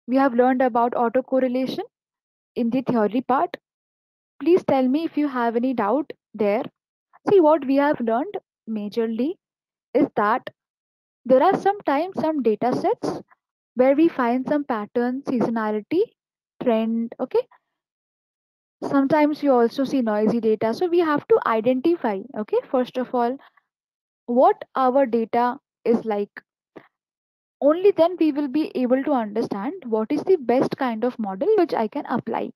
We have learned about autocorrelation in the theory part. Please tell me if you have any doubt there. See, what we have learned majorly is that there are sometimes some data sets where we find some pattern, seasonality, trend. Okay, sometimes you also see noisy data. So we have to identify, okay, first of all, what our data is like. Only then we will be able to understand what is the best kind of model which I can apply.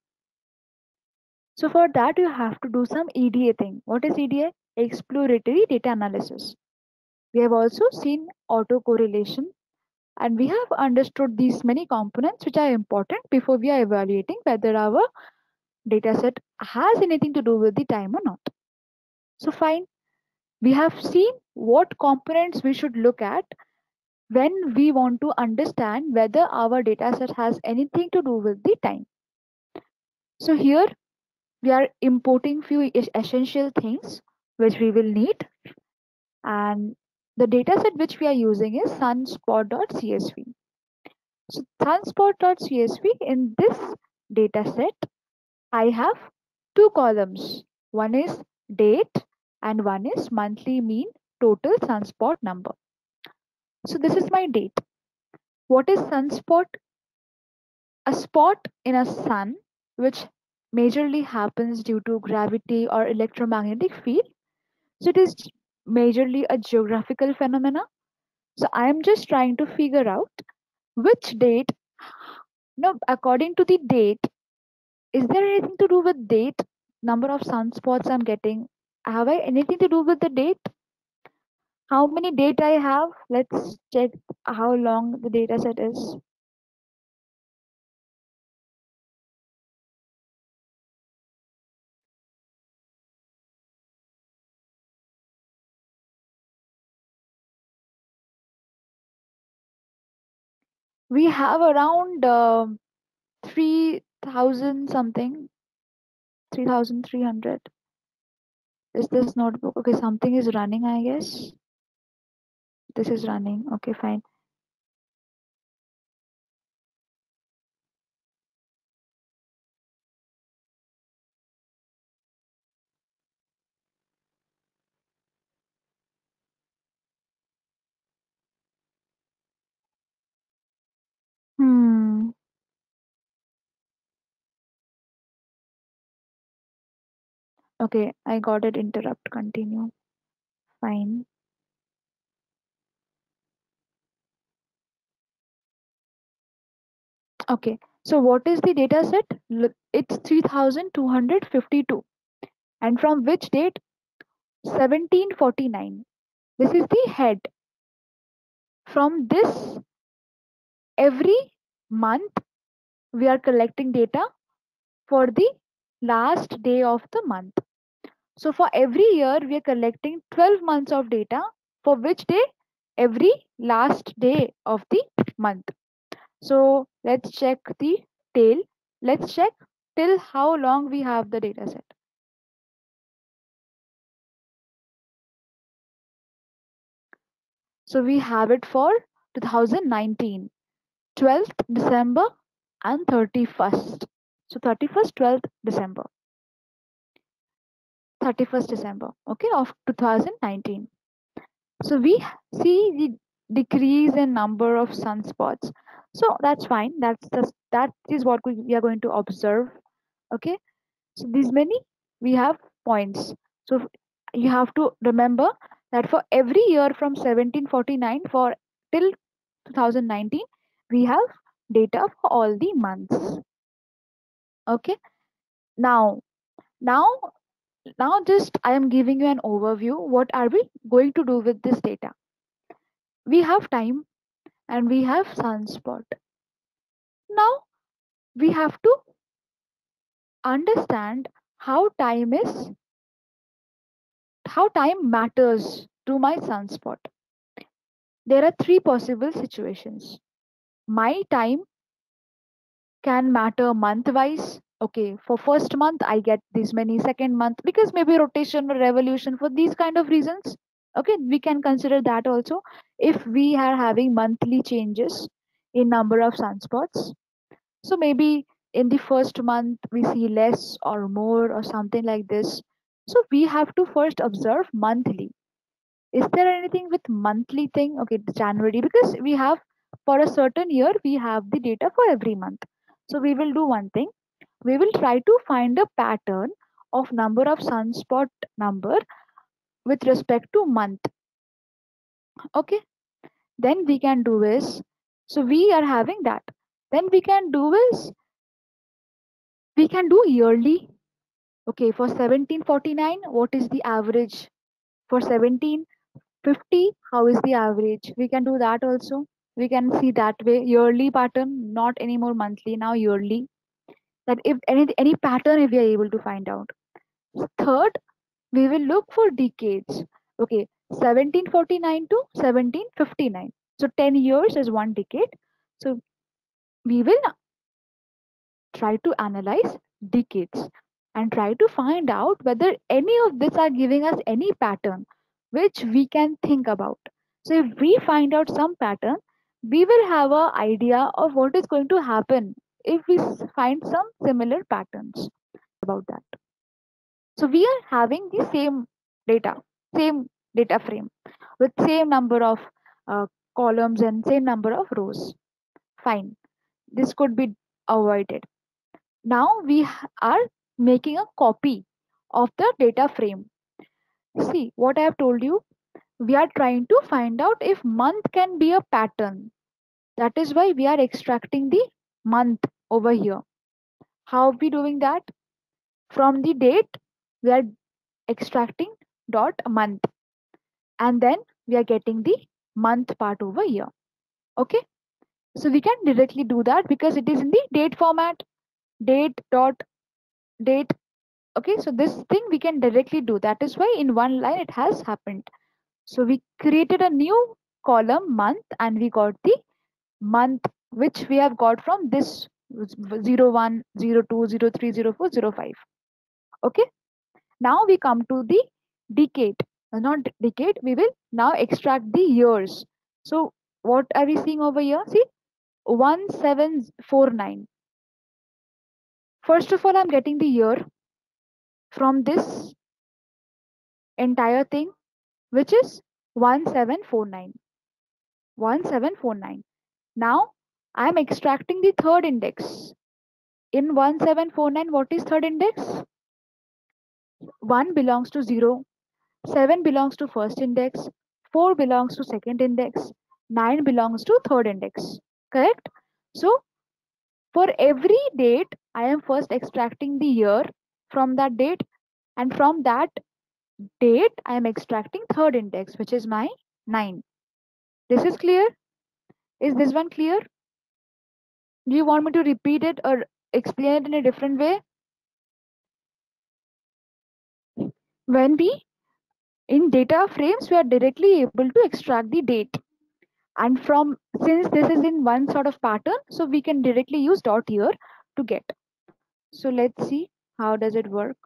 So for that you have to do some EDA thing. What is EDA? Exploratory data analysis. We have also seen autocorrelation, and we have understood these many components which are important before we are evaluating whether our dataset has anything to do with the time or not. So fine, we have seen what components we should look at when we want to understand whether our dataset has anything to do with the time. So here we are importing few essential things which we will need, and the dataset which we are using is sunspot.csv. So sunspot.csv, in this dataset I have two columns. One is date and one is monthly mean total sunspot number. So this is my date. What is sunspot? A spot in a sun which majorly happens due to gravity or electromagnetic field. So it is majorly a geographical phenomena. So I am just trying to figure out which date. No, according to the date, is there anything to do with date? Number of sunspots I'm getting. Have I anything to do with the date? How many date I have? Let's check how long the data set is. We have around 3,000 something, 3,300. Is this notebook? Okay, something is running, I guess. This is running. Okay, fine. Hmm. Okay, I got it. Interrupt. Continue. Fine. Okay. So what is the data set? Look, it's 3,252. And from which date? 1749. This is the head. From this, every month we are collecting data for the last day of the month. So for every year, we are collecting 12 months of data. For which day? Every last day of the month. So let's check the tail. Let's check till how long we have the data set. So we have it for 2019, 12th December and 31st. So 31st, 12th December, 31st December, okay, of 2019. So we see the decrease in number of sunspots. So that's fine. That is what we are going to observe. Okay. So these many we have points. So you have to remember that for every year from 1749 for till 2019, we have data for all the months. Okay. Now, now, now just I am giving you an overview. What are we going to do with this data? We have time and we have sunspot. Now we have to understand how time is, how time matters to my sunspot. There are three possible situations. My time can matter month wise. Okay, for first month I get this many, second month because maybe rotation or revolution for these kind of reasons. Okay, we can consider that also if we are having monthly changes in number of sunspots. So maybe in the first month we see less or more or something like this. So we have to first observe monthly. Is there anything with monthly thing? Okay, it's January, because we have for a certain year we have the data for every month. So we will do one thing. We will try to find a pattern of number of sunspot number with respect to month. Okay, then we can do is, so we are having that. Then we can do is, we can do yearly. Okay, for 1749, what is the average? For 1750, how is the average? We can do that also. We can see that way, yearly pattern, not anymore monthly, now yearly. That if any pattern if we are able to find out. Third, we will look for decades. Okay, 1749 to 1759. So 10 years is one decade. So we will try to analyze decades and try to find out whether any of this are giving us any pattern which we can think about. So if we find out some pattern, we will have an idea of what is going to happen if we find some similar patterns about that. So we are having the data, same data frame with same number of uh, columns and same number of rows. Fine. This could be avoided. Now we are making a copy of the data frame. See what I have told you. We are trying to find out if month can be a pattern. That is why we are extracting the month over here. How are we doing that? From the date, we are extracting dot month, and then we are getting the month part over here. Okay, so we can directly do that because it is in the date format. Date dot date. Okay, so this thing we can directly do. That is why in one line it has happened. So we created a new column month and we got the month which we have got from this 01, 02, 03, 04, 05. Okay, now we come to the decade. Not decade, we will now extract the years. So what are we seeing over here? See, 1749. First of all, I'm getting the year from this entire thing, which is 1749. 1749. Now I am extracting the third index. In 1749, what is third index? 1 belongs to 0, 7 belongs to first index, 4 belongs to second index, 9 belongs to third index. Correct? So for every date, I am first extracting the year from that date, and from that date, I am extracting third index, which is my 9. This is clear? Is this one clear? Do you want me to repeat it or explain it in a different way? When we in data frames, we are directly able to extract the date. And from, since this is in one sort of pattern, so we can directly use dot here to get. So let's see how does it work.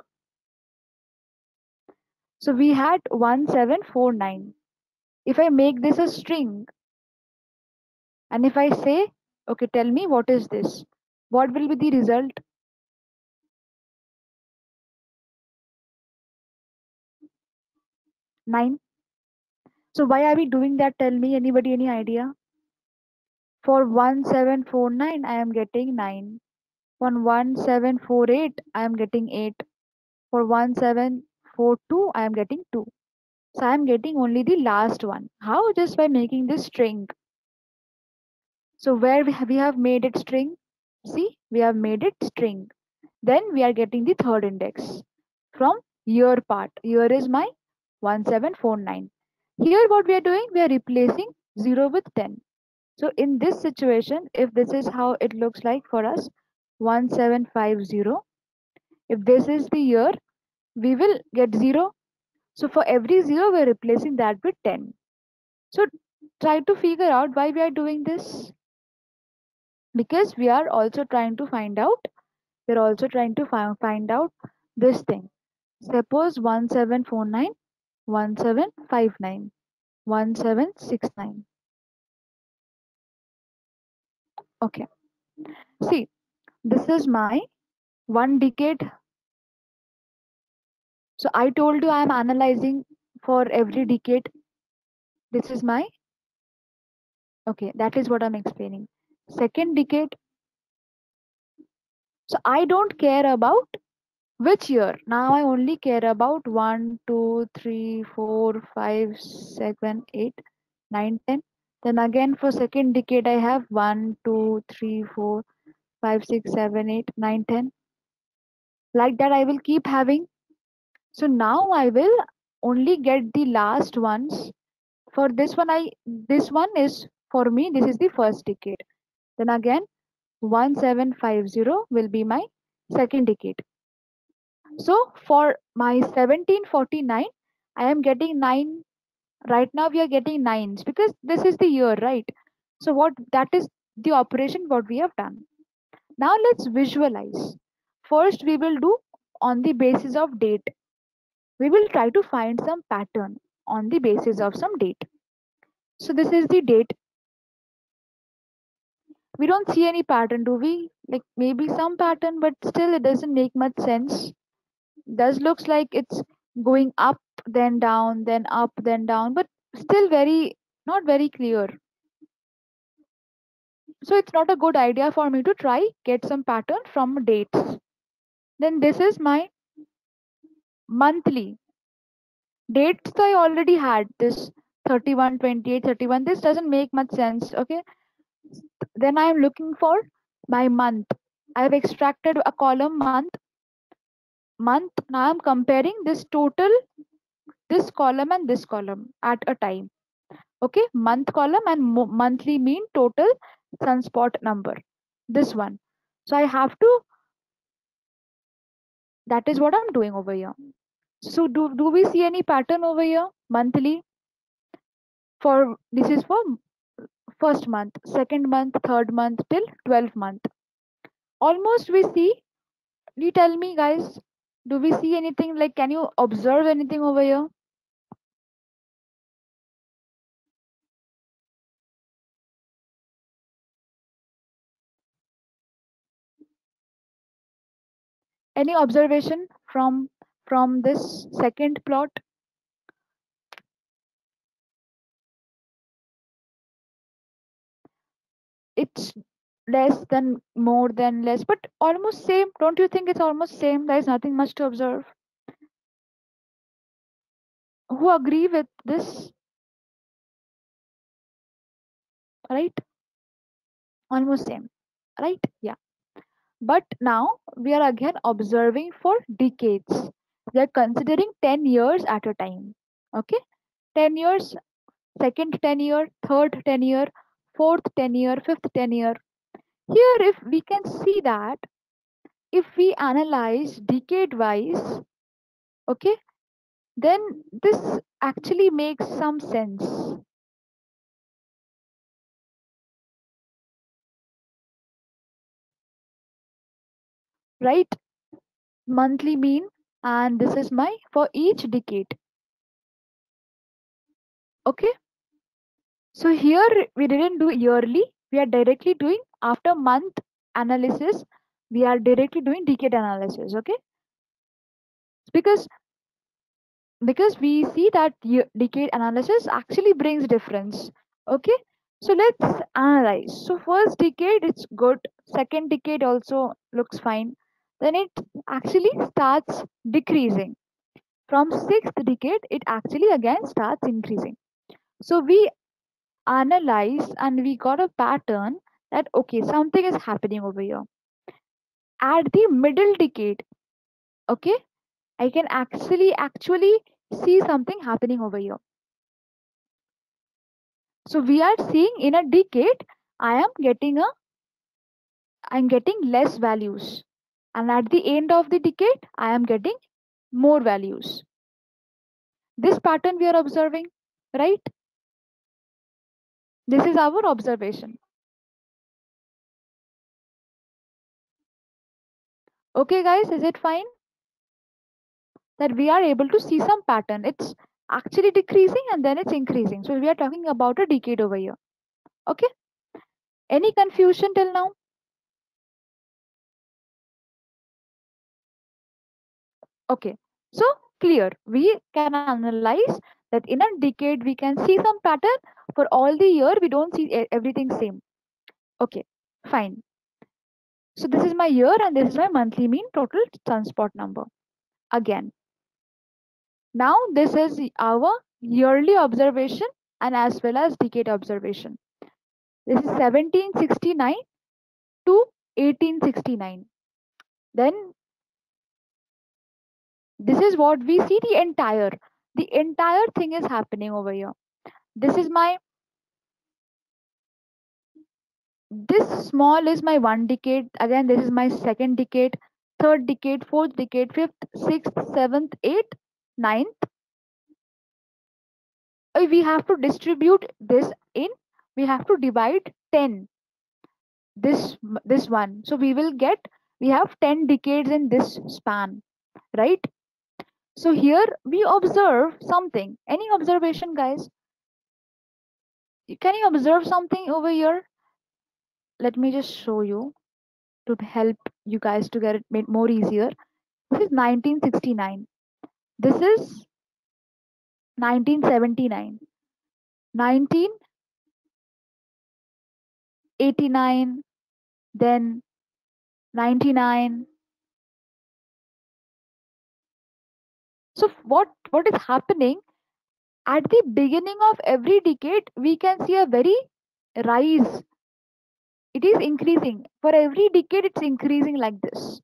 So we had 1749. If I make this a string and if I say, okay, tell me what is this? What will be the result? 9. So why are we doing that? Tell me, anybody, any idea? For 1749, I am getting 9. For 1748, I am getting 8. For 1742, I am getting 2. So I am getting only the last one. How? Just by making this string. So where we have made it string. See, we have made it string. Then we are getting the third index from year part. Year is my 1749. Here what we are doing, we are replacing 0 with 10. So in this situation, if this is how it looks like for us, 1750. If this is the year, we will get 0. So for every 0, we are replacing that with 10. So try to figure out why we are doing this. Because we are also trying to find out, we're also trying to find out this thing. Suppose 1749, 1759, 1769. Okay. See, This is my 1 decade. So I told you I am analyzing for every decade. This is my, okay, that is what I'm explaining. Second decade. So I don't care about which year. Now I only care about 1, 2, 3, 4, 5, 7, 8, 9, 10. Then again for second decade I have 1, 2, 3, 4, 5, 6, 7, 8, 9, 10. Like that I will keep having. So now I will only get the last ones. For this one is for me, this is the first decade. Then again 1750 will be my second decade. So for my 1749, I am getting 9. Right now we are getting 9s because this is the year, right? So what that is the operation what we have done. Now let's visualize. First we will do on the basis of date. We will try to find some pattern on the basis of some date. So this is the date. We don't see any pattern, do we? Like maybe some pattern, but still it doesn't make much sense. Does looks like it's going up, then down, then up, then down, but still very not very clear. So it's not a good idea for me to try get some pattern from dates. Then this is my monthly dates. I already had this 31, 28, 31. This doesn't make much sense. Okay. Then I am looking for my month. I have extracted a column month. Now I'm comparing this total, this column and this column at a time. Okay, month column and monthly mean total sunspot number. This one. So I have to, that is what I'm doing over here. So do we see any pattern over here? Monthly for this is for first month, second month, third month till 12th month. Almost we see. You tell me guys, do we see anything like can you observe anything over here? Any observation from this second plot? It's less than more than less, but almost same. Don't you think it's almost same? There's nothing much to observe. Who agree with this? Right? Almost same. Right? Yeah. But now we are again observing for decades. We are considering 10 years at a time. Okay? 10 years, second 10 year, third 10 year, fourth 10 year, fifth 10 year. Here, if we can see that if we analyze decade wise, okay, then this actually makes some sense, right? Monthly mean, and this is my for each decade. Okay, so here we didn't do yearly, we are directly doing after month analysis, we are directly doing decade analysis. Okay, because we see that decade analysis actually brings difference. Okay, so let's analyze. So first decade it's good, second decade also looks fine, then it actually starts decreasing. From sixth decade it actually again starts increasing. So we analyze and we got a pattern that okay, something is happening over here at the middle decade. Okay, I can actually see something happening over here. So we are seeing in a decade, I'm getting less values. And at the end of the decade, I am getting more values. This pattern we are observing, right? This is our observation. Okay, guys, is it fine? That we are able to see some pattern. It's actually decreasing and then it's increasing. So we are talking about a decade over here. Okay. Any confusion till now? Okay, so clear. We can analyze that in a decade we can see some pattern. For all the year we don't see everything same. Okay, fine. So this is my year and this is my monthly mean total sunspot number. Again, now this is our yearly observation and as well as decade observation. This is 1769 to 1869. Then this is what we see, the entire thing is happening over here. This is my, this small is my one decade. Again, this is my second decade, third decade, fourth decade, fifth, sixth, seventh, eighth, ninth. We have to distribute this in, we have to divide 10, this one. So we will get, we have 10 decades in this span, right? So here we observe something. Any observation, guys? Can you observe something over here? Let me just show you to help you guys to get it made more easier. This is 1969. This is 1979, 1989, then 99. So what is happening at the beginning of every decade? We can see a very rise. It is increasing for every decade. It's increasing like this.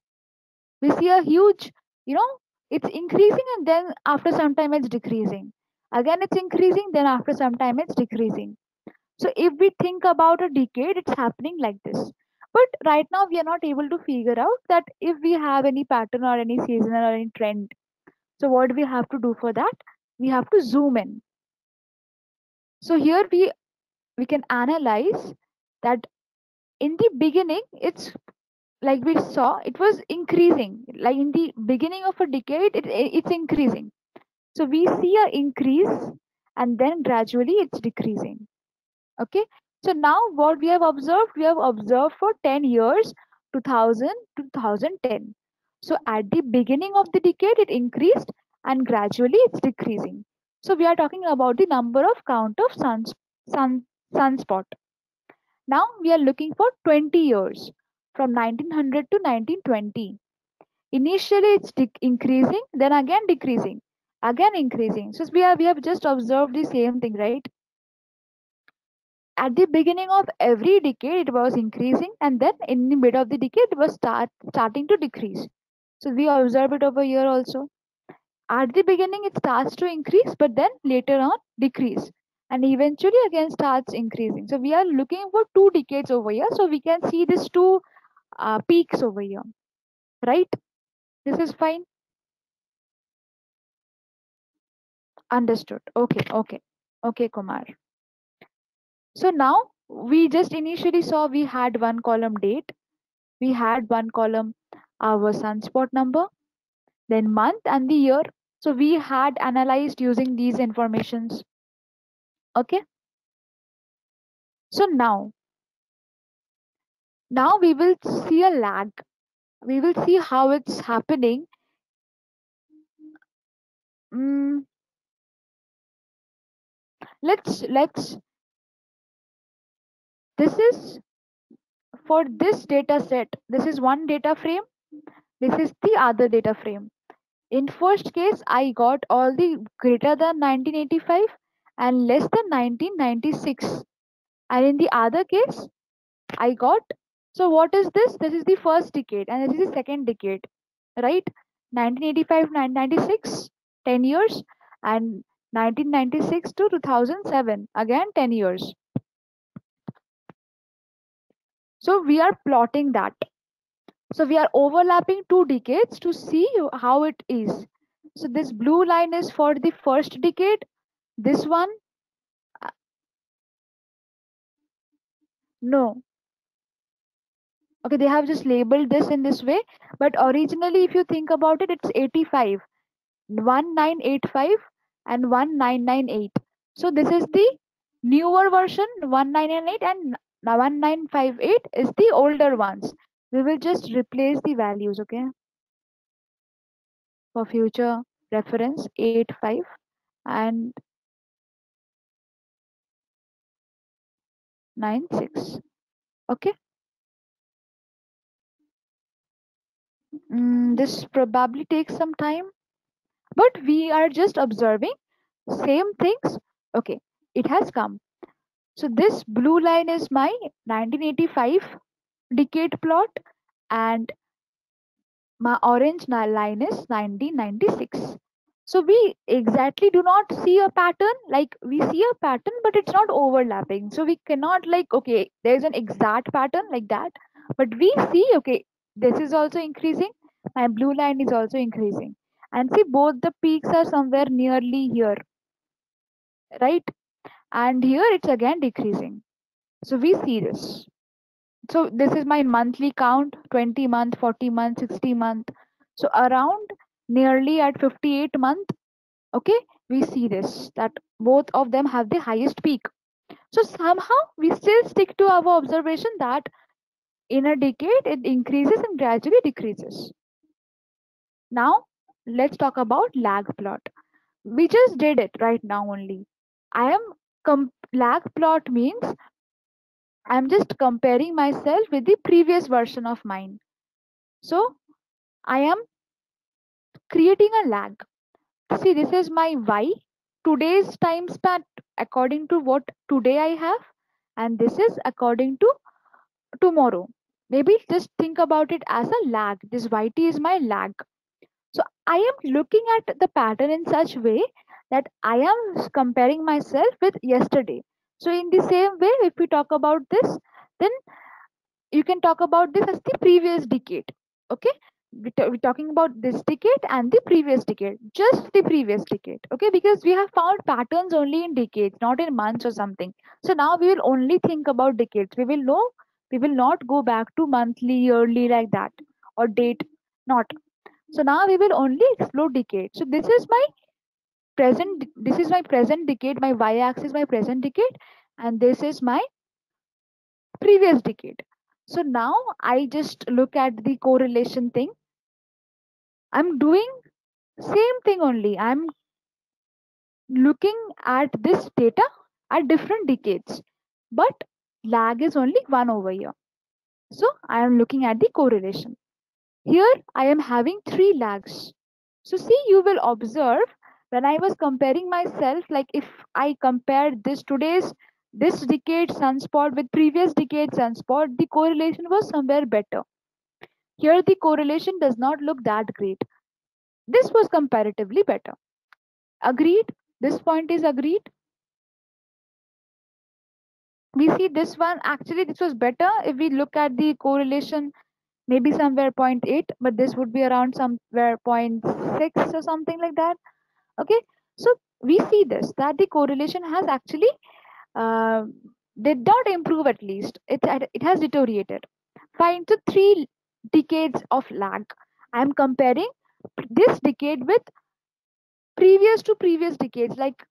We see a huge, you know, it's increasing and then after some time it's decreasing. Again, it's increasing. Then after some time it's decreasing. So if we think about a decade, it's happening like this. But right now we are not able to figure out that if we have any pattern or any seasonal or any trend. So what we have to do for that? We have to zoom in. So here we can analyze that in the beginning, it's like we saw, it was increasing. Like in the beginning of a decade, it's increasing. So we see a increase and then gradually it's decreasing. Okay, so now what we have observed for 10 years, 2000 to 2010. So at the beginning of the decade it increased and gradually it's decreasing. So we are talking about the number of count of sun sunspot. Now we are looking for 20 years, from 1900 to 1920. Initially it's increasing, then again decreasing, again increasing. So we have just observed the same thing, right? At the beginning of every decade it was increasing and then in the middle of the decade it was starting to decrease. So we observe it over here also. At the beginning it starts to increase but then later on decrease and eventually again starts increasing. So we are looking for 2 decades over here, so we can see these two peaks over here, right? This is fine. Understood. Okay, okay, okay, Kumar. So now we just initially saw we had one column date, we had one column our sunspot number, then month and the year. So we had analyzed using these informations. Okay. So now we will see a lag. We will see how it's happening. Mm, let's. This is for this data set. This is one data frame. This is the other data frame. In first case, I got all the greater than 1985 and less than 1996. And in the other case, I got, so what is this? This is the first decade and this is the second decade, right? 1985, 1996, 10 years, and 1996 to 2007, again 10 years. So we are plotting that. So we are overlapping 2 decades to see how it is. So this blue line is for the first decade. This one, uh, no. Okay, they have just labeled this in this way. But originally, if you think about it, it's 85, 1985 and 1998. So this is the newer version, 1998, and 1958 is the older ones. We will just replace the values, okay? for future reference 85 and 96. Okay. This probably takes some time, but we are just observing same things. Okay, it has come. So this blue line is my 1985 decade plot, and my orange line is 1996. So we exactly do not see a pattern, like we see a pattern, but it's not overlapping. So we cannot like, okay, there's an exact pattern like that, but we see, okay, this is also increasing. My blue line is also increasing. And see, both the peaks are somewhere nearly here, right? And here it's again decreasing. So we see this. So this is my monthly count, 20 month, 40 month, 60 month. So around nearly at 58 month, okay, we see this, that both of them have the highest peak. So somehow we still stick to our observation that in a decade it increases and gradually decreases. Now let's talk about lag plot. We just did it right now only. I am lag plot means I'm just comparing myself with the previous version of mine. So I am creating a lag. See, this is my Y, today's time span according to what today I have, and this is according to tomorrow. Maybe just think about it as a lag. This YT is my lag. So I am looking at the pattern in such way that I am comparing myself with yesterday. So in the same way, if we talk about this, then you can talk about this as the previous decade. Okay, we're talking about this decade and the previous decade, just the previous decade. Okay, because we have found patterns only in decades, not in months or something. So now we will only think about decades. We will know, we will not go back to monthly, yearly like that, or date, not. So now we will only explore decade. So this is my present decade. My y-axis my present decade, and this is my previous decade. So now I just look at the correlation thing. I'm doing same thing only. I'm looking at this data at different decades, but lag is only one over here. So I am looking at the correlation. Here I am having three lags. So see, you will observe when I was comparing myself, like if I compared this decade sunspot with previous decade sunspot, the correlation was somewhere better. Here the correlation does not look that great. This was comparatively better. Agreed? This point is agreed. We see this one, actually this was better if we look at the correlation, maybe somewhere zero point 0.8, but this would be around somewhere 0.6 or something like that. Okay, so we see this, that the correlation has actually uh, did not improve, at least it has deteriorated. Fine. So 3 decades of lag. I'm comparing this decade with previous to previous decades, like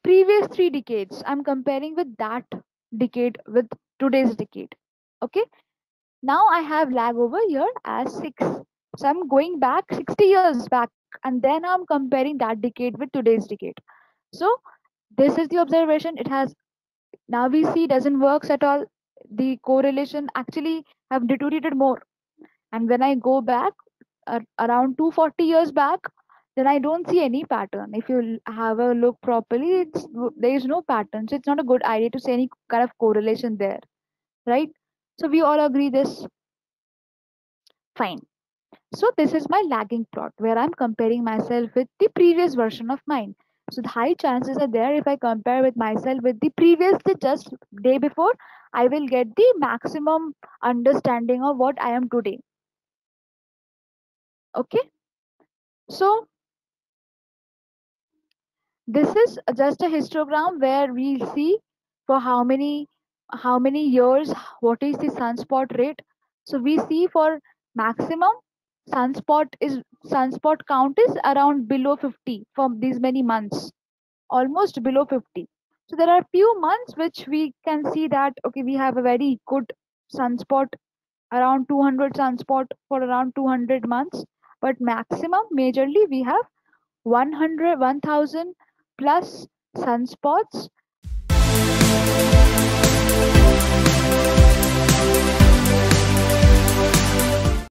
previous 3 decades. I'm comparing with that decade with today's decade. Okay, now I have lag over here as 6. So I'm going back 60 years back, and then I'm comparing that decade with today's decade. So this is the observation. It has, now we see, doesn't works at all. The correlation actually have deteriorated more. And when I go back around 240 years back, then I don't see any pattern. If you have a look properly, there is no pattern. So it's not a good idea to say any kind of correlation there, right? So we all agree this. Fine. So this is my lagging plot where I'm comparing myself with the previous version of mine. So the high chances are there, if I compare with myself with the previous, the just day before, I will get the maximum understanding of what I am today. Okay. So this is just a histogram where we see for how many years what is the sunspot rate. So we see for maximum sunspot count is around below 50 for these many months, almost below 50. So there are few months which we can see that okay, we have a very good sunspot, around 200 sunspot for around 200 months. but maximum majorly we have 100 1000 plus sunspots